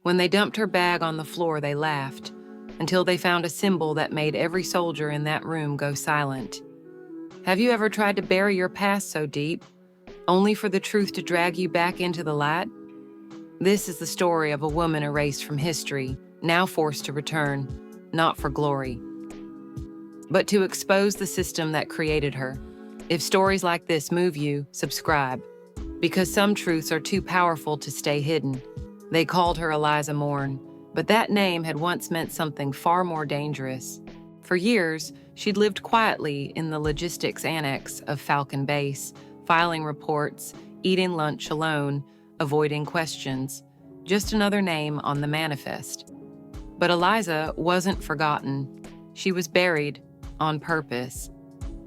When they dumped her bag on the floor, they laughed, until they found a symbol that made every soldier in that room go silent. Have you ever tried to bury your past so deep, only for the truth to drag you back into the light? This is the story of a woman erased from history, now forced to return, not for glory, but to expose the system that created her. If stories like this move you, subscribe, because some truths are too powerful to stay hidden. They called her Eliza Morn, but that name had once meant something far more dangerous. For years, she'd lived quietly in the logistics annex of Falcon Base, filing reports, eating lunch alone, avoiding questions. Just another name on the manifest. But Eliza wasn't forgotten. She was buried on purpose.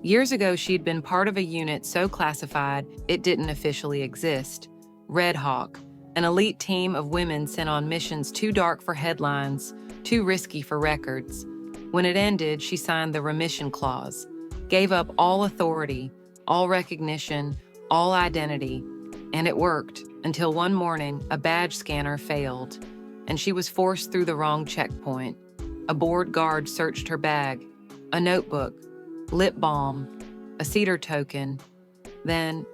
Years ago, she'd been part of a unit so classified it didn't officially exist. Red Hawk, an elite team of women sent on missions too dark for headlines, too risky for records. When it ended, she signed the remission clause, gave up all authority, all recognition, all identity, and it worked until one morning a badge scanner failed, and she was forced through the wrong checkpoint. A bored guard searched her bag, a notebook, lip balm, a cedar token, then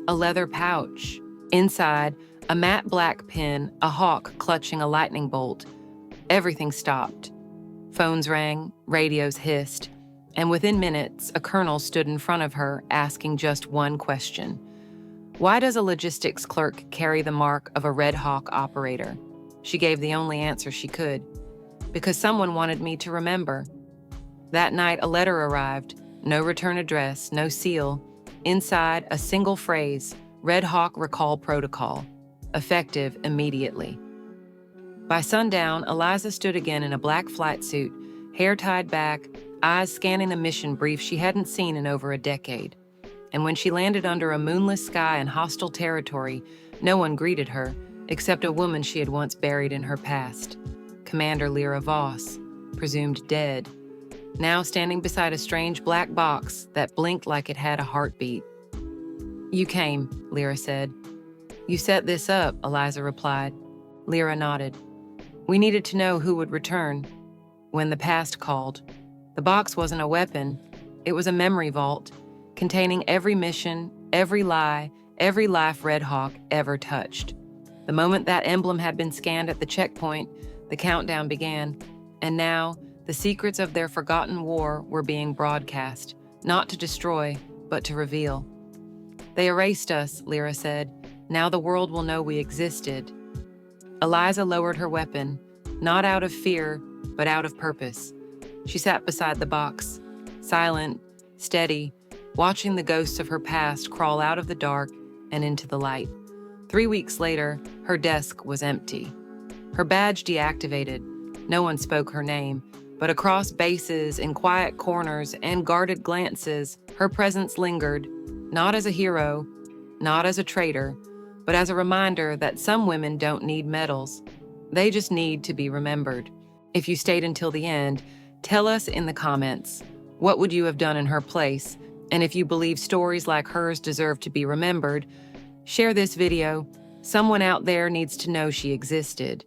a leather pouch. Inside, a matte black pen, a hawk clutching a lightning bolt. Everything stopped. Phones rang, radios hissed, and within minutes, a colonel stood in front of her asking just one question. Why does a logistics clerk carry the mark of a Red Hawk operator? She gave the only answer she could. Because someone wanted me to remember. That night, a letter arrived. No return address, no seal. Inside, a single phrase, Red Hawk Recall Protocol. Effective immediately. By sundown, Eliza stood again in a black flight suit, hair tied back, eyes scanning a mission brief she hadn't seen in over a decade. And when she landed under a moonless sky in hostile territory, no one greeted her, except a woman she had once buried in her past. Commander Lyra Voss, presumed dead, now standing beside a strange black box that blinked like it had a heartbeat. You came, Lyra said. You set this up, Eliza replied. Lyra nodded. We needed to know who would return when the past called. The box wasn't a weapon. It was a memory vault containing every mission, every lie, every life Red Hawk ever touched. The moment that emblem had been scanned at the checkpoint, the countdown began, and now the secrets of their forgotten war were being broadcast, not to destroy, but to reveal. They erased us, Lyra said. Now the world will know we existed. Eliza lowered her weapon, not out of fear, but out of purpose. She sat beside the box, silent, steady, watching the ghosts of her past crawl out of the dark and into the light. 3 weeks later, her desk was empty. Her badge deactivated. No one spoke her name, but across bases, in quiet corners, and guarded glances, her presence lingered, not as a hero, not as a traitor, but as a reminder that some women don't need medals. They just need to be remembered. If you stayed until the end, tell us in the comments, what would you have done in her place? And if you believe stories like hers deserve to be remembered, share this video. Someone out there needs to know she existed.